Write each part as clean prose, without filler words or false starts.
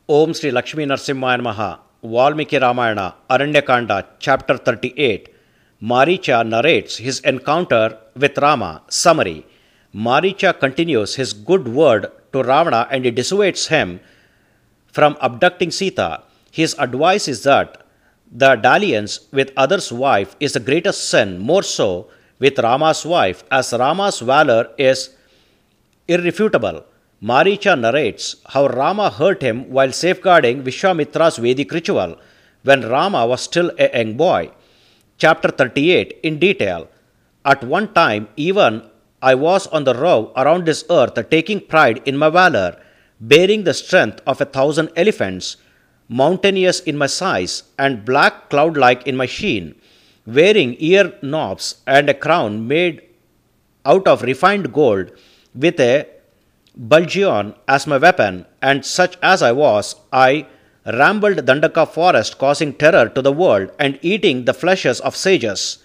Om Sri Lakshmi Narsimhaya Namaha. Valmiki Ramayana, Aranya Kanda, Chapter 38. Maareecha narrates his encounter with Rama. Summary. Maareecha continues his good word to Ravana and he dissuades him from abducting Seetha. His advice is that the dalliance with others' wife is the greatest sin, more so with Rama's wife, as Rama's valor is irrefutable. Maareecha narrates how Rama hurt him while safeguarding Vishvamitra's Vedic ritual when Rama was still a young boy. Chapter 38 in detail. At one time, even I was on the row around this earth, taking pride in my valor, bearing the strength of 1,000 elephants, mountainous in my size, and black cloud-like in my sheen, wearing ear knobs and a crown made out of refined gold, with a bullion as my weapon, and such as I was, I rambled Dandaka forest, causing terror to the world and eating the fleshes of sages.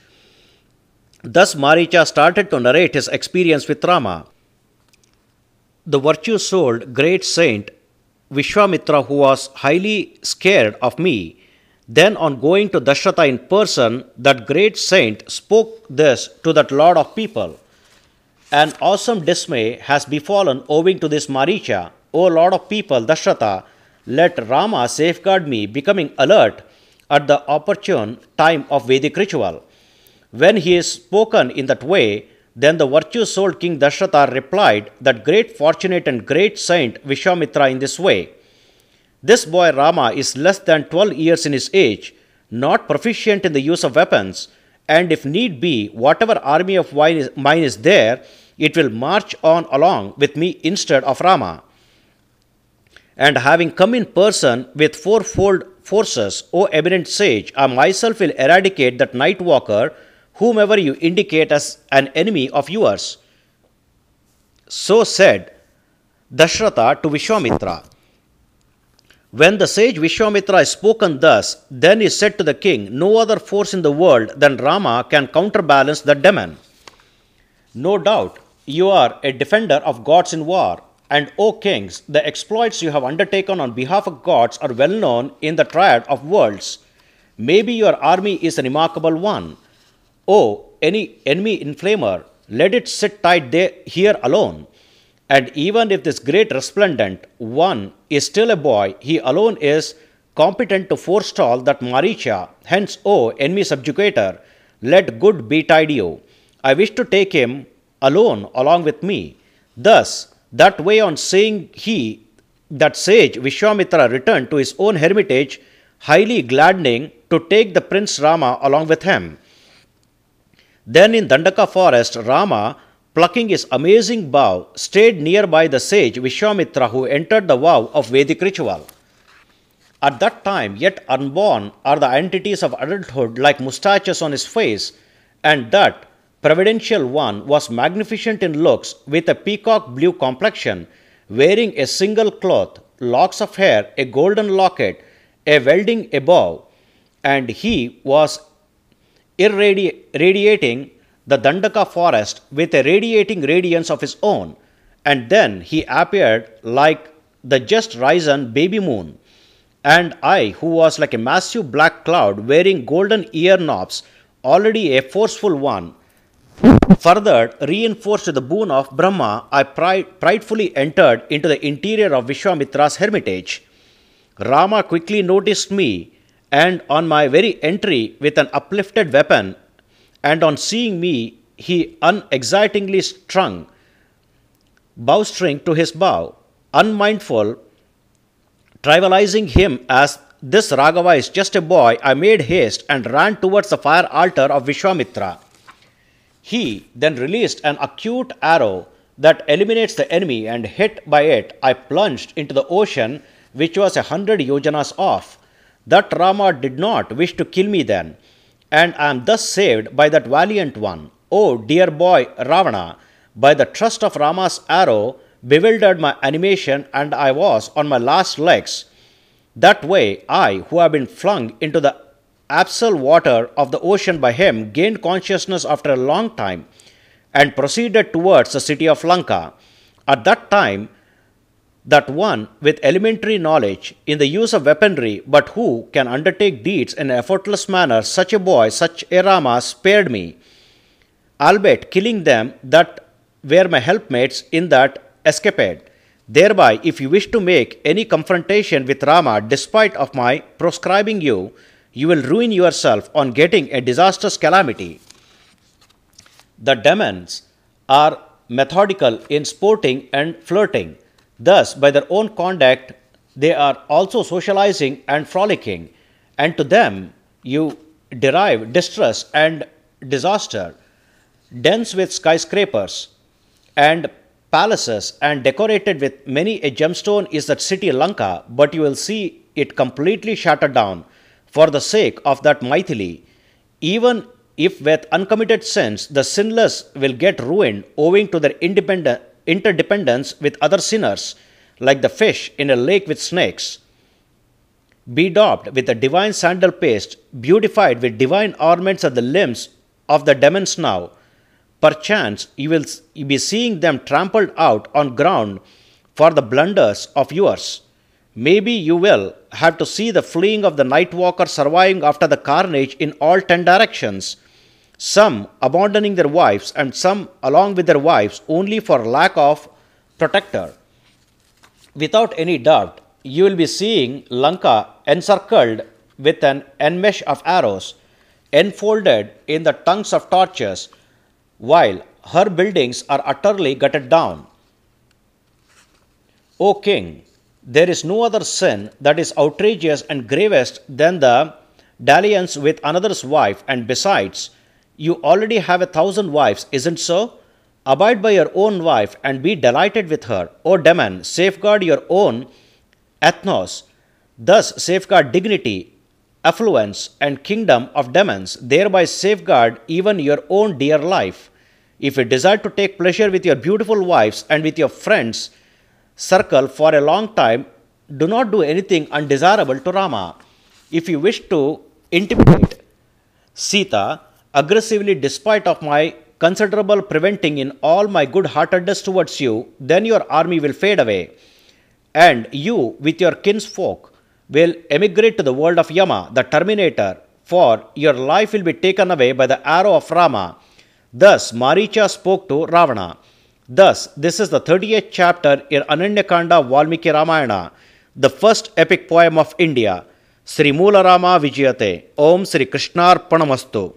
Thus Maareecha started to narrate his experience with Rama. The virtue-souled great saint Vishvamitra, who was highly scared of me, then on going to Dasharatha in person, that great saint spoke this to that lord of people. An awesome dismay has befallen owing to this Maareecha. O Lord of people, Dasharatha, let Rama safeguard me, becoming alert at the opportune time of Vedic ritual. When he is spoken in that way, then the virtue-souled King Dasharatha replied that great fortunate and great saint Vishvamitra in this way. This boy Rama is less than 12 years in his age, not proficient in the use of weapons, and if need be, whatever army of mine is there, it will march on along with me instead of Rama. And having come in person with fourfold forces, O eminent sage, I myself will eradicate that night walker, whomever you indicate as an enemy of yours. So said Dasharatha to Vishvamitra. When the sage Vishvamitra has spoken thus, then he said to the king, no other force in the world than Rama can counterbalance the demon. No doubt, you are a defender of gods in war, and O kings, the exploits you have undertaken on behalf of gods are well known in the triad of worlds. Maybe your army is a remarkable one. O any enemy inflamer, let it sit tight here alone. And even if this great resplendent one is still a boy, he alone is competent to forestall that Maareecha. Hence, O enemy subjugator, let good betide you. I wish to take him alone along with me. Thus, that way on saying he, that sage Vishvamitra returned to his own hermitage, highly gladdening to take the prince Rama along with him. Then in Dandaka forest, Rama, plucking his amazing bow, stayed nearby the sage Vishvamitra, who entered the vow of Vedic ritual. At that time, yet unborn are the entities of adulthood like moustaches on his face, and that providential one was magnificent in looks, with a peacock blue complexion, wearing a single cloth, locks of hair, a golden locket, a welding above, and he was irradiating the Dandaka forest with a radiating radiance of his own, and then he appeared like the just risen baby moon, and I, who was like a massive black cloud wearing golden ear knobs, already a forceful one, further reinforced with the boon of Brahma, I pridefully entered into the interior of Vishvamitra's hermitage. Rama quickly noticed me, and on my very entry with an uplifted weapon, and on seeing me, he unexcitingly strung bowstring to his bow, unmindful, trivializing him as this Raghava is just a boy. I made haste and ran towards the fire altar of Vishvamitra. He then released an acute arrow that eliminates the enemy, and hit by it, I plunged into the ocean, which was 100 yojanas off. That Rama did not wish to kill me then, and I am thus saved by that valiant one. O dear boy Ravana, by the thrust of Rama's arrow, bewildered my animation, and I was on my last legs. That way, I, who have been flung into the abyssal water of the ocean by him, gained consciousness after a long time, and proceeded towards the city of Lanka. At that time, that one with elementary knowledge in the use of weaponry, but who can undertake deeds in an effortless manner, such a boy, such a Rama, spared me, albeit killing them that were my helpmates in that escapade. Thereby, if you wish to make any confrontation with Rama, despite of my proscribing you, you will ruin yourself on getting a disastrous calamity. The demons are methodical in sporting and flirting. Thus, by their own conduct, they are also socializing and frolicking, and to them you derive distress and disaster. Dense with skyscrapers and palaces and decorated with many a gemstone is that city Lanka, but you will see it completely shattered down for the sake of that Maithili. Even if with uncommitted sins the sinless will get ruined owing to their interdependence with other sinners, like the fish in a lake with snakes, bedaubed with a divine sandal paste, beautified with divine ornaments of the limbs of the demons now. Perchance you will be seeing them trampled out on ground for the blunders of yours. Maybe you will have to see the fleeing of the night walker surviving after the carnage in all 10 directions, some abandoning their wives and some along with their wives only for lack of protector. Without any doubt, you will be seeing Lanka encircled with an enmesh of arrows, enfolded in the tongues of torches, while her buildings are utterly gutted down. O king, there is no other sin that is outrageous and gravest than the dalliance with another's wife, and besides, you already have 1,000 wives, isn't so? Abide by your own wife and be delighted with her. O demon, safeguard your own ethnos, thus safeguard dignity, affluence, and kingdom of demons, thereby safeguard even your own dear life. If you desire to take pleasure with your beautiful wives and with your friends' circle for a long time, do not do anything undesirable to Rama. If you wish to intimidate Seetha aggressively despite of my considerable preventing in all my good-heartedness towards you, then your army will fade away, and you with your kinsfolk will emigrate to the world of Yama, the Terminator, for your life will be taken away by the arrow of Rama. Thus Maareecha spoke to Ravana. Thus, this is the 38th chapter in Aranya Kanda Valmiki Ramayana, the first epic poem of India. Sri Moola Rama Vijayate. Om Sri Krishnarpanamastu.